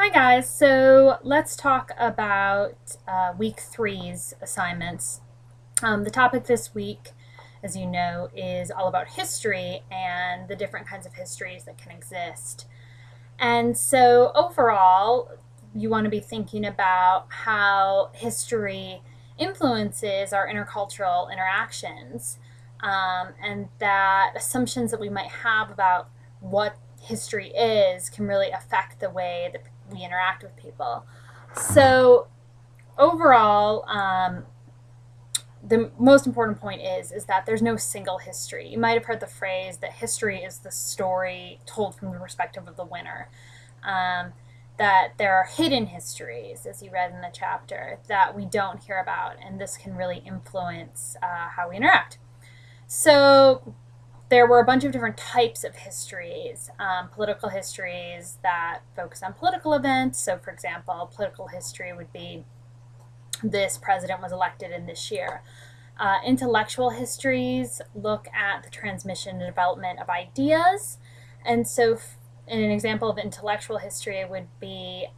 Hi guys, so let's talk about week three's assignments. The topic this week, as you know, is all about history and the different kinds of histories that can exist. And so overall, you want to be thinking about how history influences our intercultural interactions, and that assumptions that we might have about what history is can really affect the way that we interact with people. So overall, the most important point is that there's no single history. You might have heard the phrase that history is the story told from the perspective of the winner. Um, that there are hidden histories, as you read in the chapter, that we don't hear about, and this can really influence how we interact. So there were a bunch of different types of histories, political histories that focus on political events. So, for example, political history would be this president was elected in this year. Intellectual histories look at the transmission and development of ideas. And so, in an example of intellectual history, would be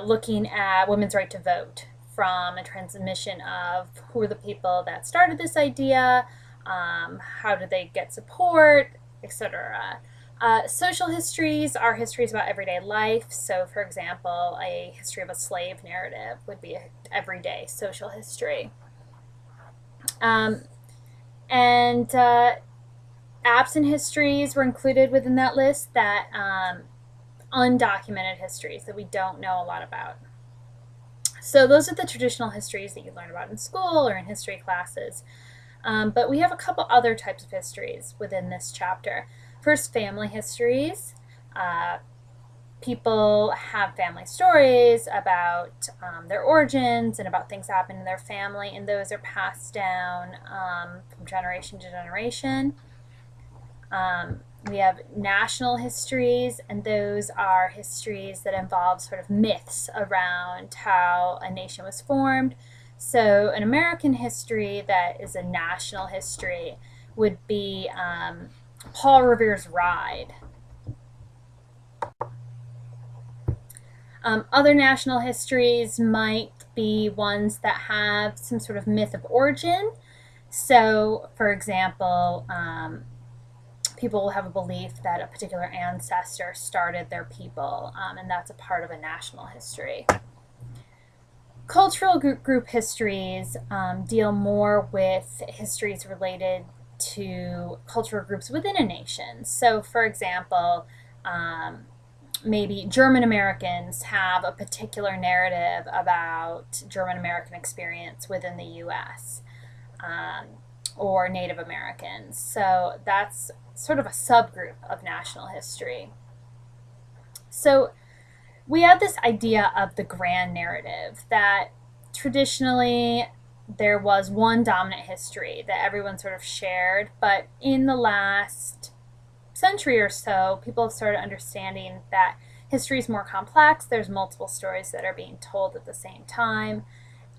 looking at women's right to vote from a transmission of who are the people that started this idea, how did they get support, etc. Social histories are histories about everyday life. So, for example, a history of a slave narrative would be an everyday social history. Um, and absent histories were included within that list, that undocumented histories that we don't know a lot about. So those are the traditional histories that you learn about in school or in history classes. But we have a couple other types of histories within this chapter. First, family histories. People have family stories about their origins and about things that happen in their family, and those are passed down from generation to generation. We have national histories, and those are histories that involve sort of myths around how a nation was formed. So, an American history that is a national history would be Paul Revere's Ride. Other national histories might be ones that have some sort of myth of origin. So, for example, people will have a belief that a particular ancestor started their people, and that's a part of a national history. Cultural group histories deal more with histories related to cultural groups within a nation. So, for example, maybe German Americans have a particular narrative about German American experience within the US, or Native Americans. So that's sort of a subgroup of national history. So we have this idea of the grand narrative, that traditionally there was one dominant history that everyone sort of shared, but in the last century or so, people have started understanding that history is more complex. There's multiple stories that are being told at the same time,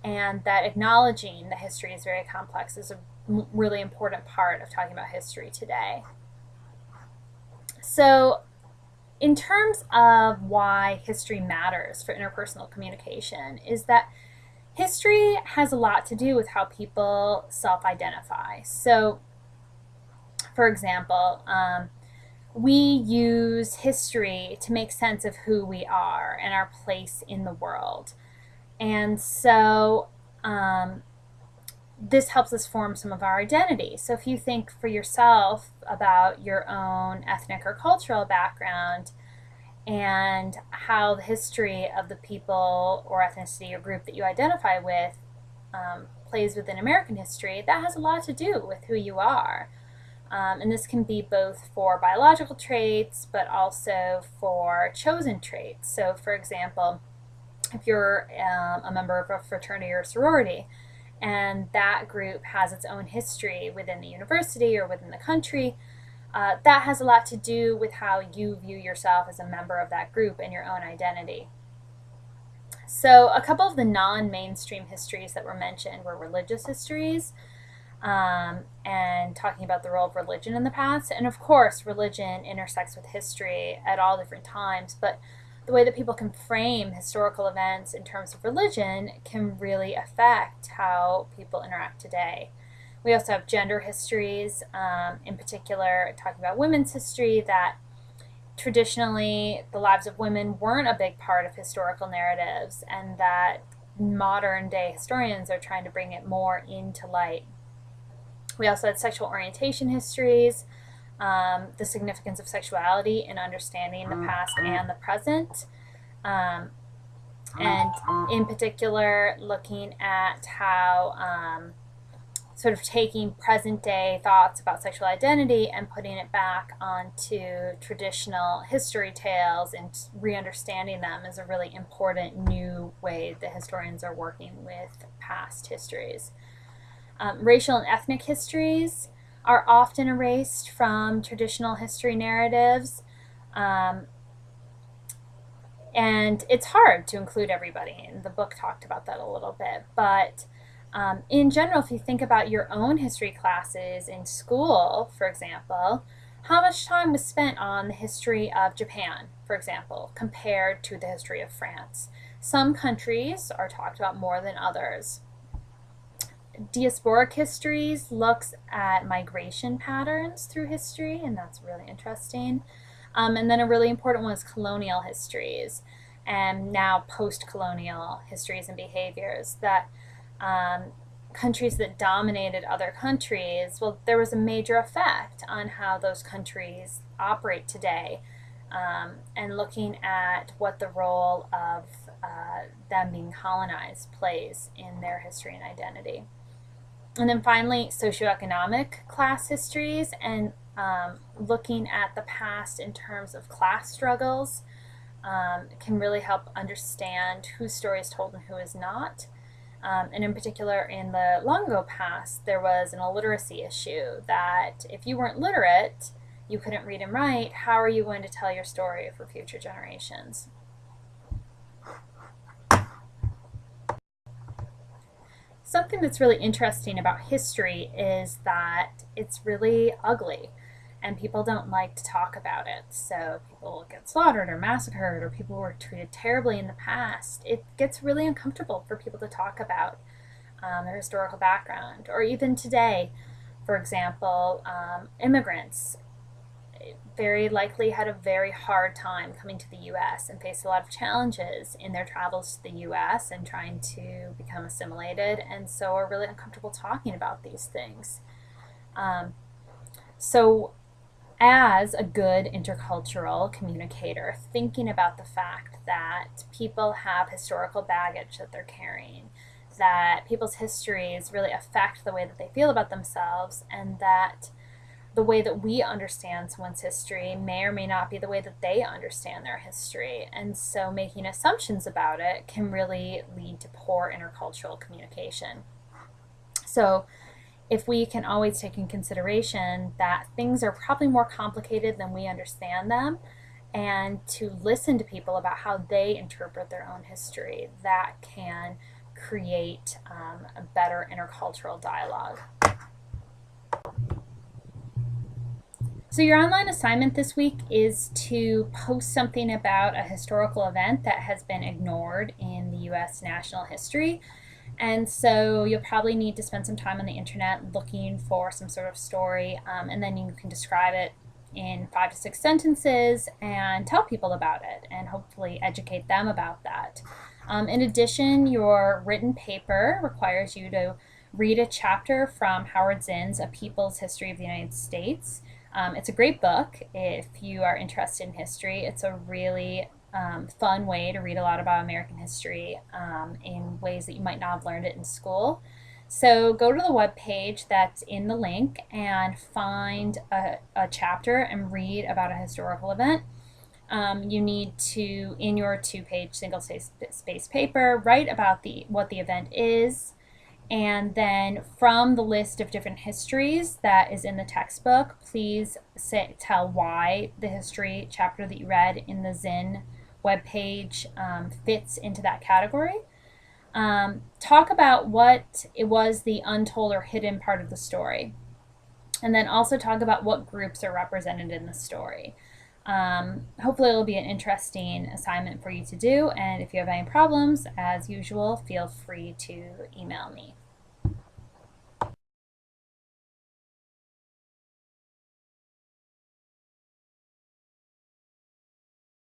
and that acknowledging that history is very complex is a really important part of talking about history today. So, in terms of why history matters for interpersonal communication, is that history has a lot to do with how people self-identify. So, for example, we use history to make sense of who we are and our place in the world. And so this helps us form some of our identity. So if you think for yourself about your own ethnic or cultural background and how the history of the people or ethnicity or group that you identify with plays within American history, that has a lot to do with who you are. And this can be both for biological traits, but also for chosen traits. So, for example, if you're a member of a fraternity or sorority, and that group has its own history within the university or within the country, that has a lot to do with how you view yourself as a member of that group and your own identity. So, a couple of the non-mainstream histories that were mentioned were religious histories. and talking about the role of religion in the past. And of course, religion intersects with history at all different times, but the way that people can frame historical events in terms of religion can really affect how people interact today. We also have gender histories, in particular, talking about women's history, that traditionally the lives of women weren't a big part of historical narratives, and that modern day historians are trying to bring it more into light. We also had sexual orientation histories, the significance of sexuality in understanding the past and the present, and in particular looking at how sort of taking present day thoughts about sexual identity and putting it back onto traditional history tales and re-understanding them is a really important new way that historians are working with past histories. Racial and ethnic histories are often erased from traditional history narratives, and it's hard to include everybody, and the book talked about that a little bit, but in general, if you think about your own history classes in school, for example, how much time was spent on the history of Japan, for example, compared to the history of France? Some countries are talked about more than others. Diasporic histories looks at migration patterns through history, and that's really interesting. And then a really important one is colonial histories, and now post-colonial histories and behaviors that countries that dominated other countries, well, there was a major effect on how those countries operate today, and looking at what the role of them being colonized plays in their history and identity. And then finally, socioeconomic class histories, and looking at the past in terms of class struggles can really help understand whose story is told and who is not. And in particular, in the long ago past, there was an illiteracy issue that if you weren't literate, you couldn't read and write, how are you going to tell your story for future generations? Something that's really interesting about history is that it's really ugly and people don't like to talk about it. So people get slaughtered or massacred, or people were treated terribly in the past. It gets really uncomfortable for people to talk about their historical background. Or even today, for example, immigrants very likely had a very hard time coming to the US and faced a lot of challenges in their travels to the US and trying to become assimilated, and so are really uncomfortable talking about these things. So as a good intercultural communicator, thinking about the fact that people have historical baggage that they're carrying, that people's histories really affect the way that they feel about themselves, and that the way that we understand someone's history may or may not be the way that they understand their history. And so making assumptions about it can really lead to poor intercultural communication. So if we can always take in consideration that things are probably more complicated than we understand them, and to listen to people about how they interpret their own history, that can create a better intercultural dialogue. So your online assignment this week is to post something about a historical event that has been ignored in the US national history. And so you'll probably need to spend some time on the internet looking for some sort of story, and then you can describe it in 5 to 6 sentences and tell people about it and hopefully educate them about that. In addition, your written paper requires you to read a chapter from Howard Zinn's A People's History of the United States. It's a great book if you are interested in history. It's a really fun way to read a lot about American history in ways that you might not have learned it in school. So go to the webpage that's in the link and find a chapter and read about a historical event. You need to, in your 2-page single-space paper, write about what the event is, and then from the list of different histories that is in the textbook, please tell why the history chapter that you read in the Zinn webpage fits into that category. Talk about what it was the untold or hidden part of the story. And then also talk about what groups are represented in the story. Hopefully, it'll be an interesting assignment for you to do. And if you have any problems, as usual, feel free to email me.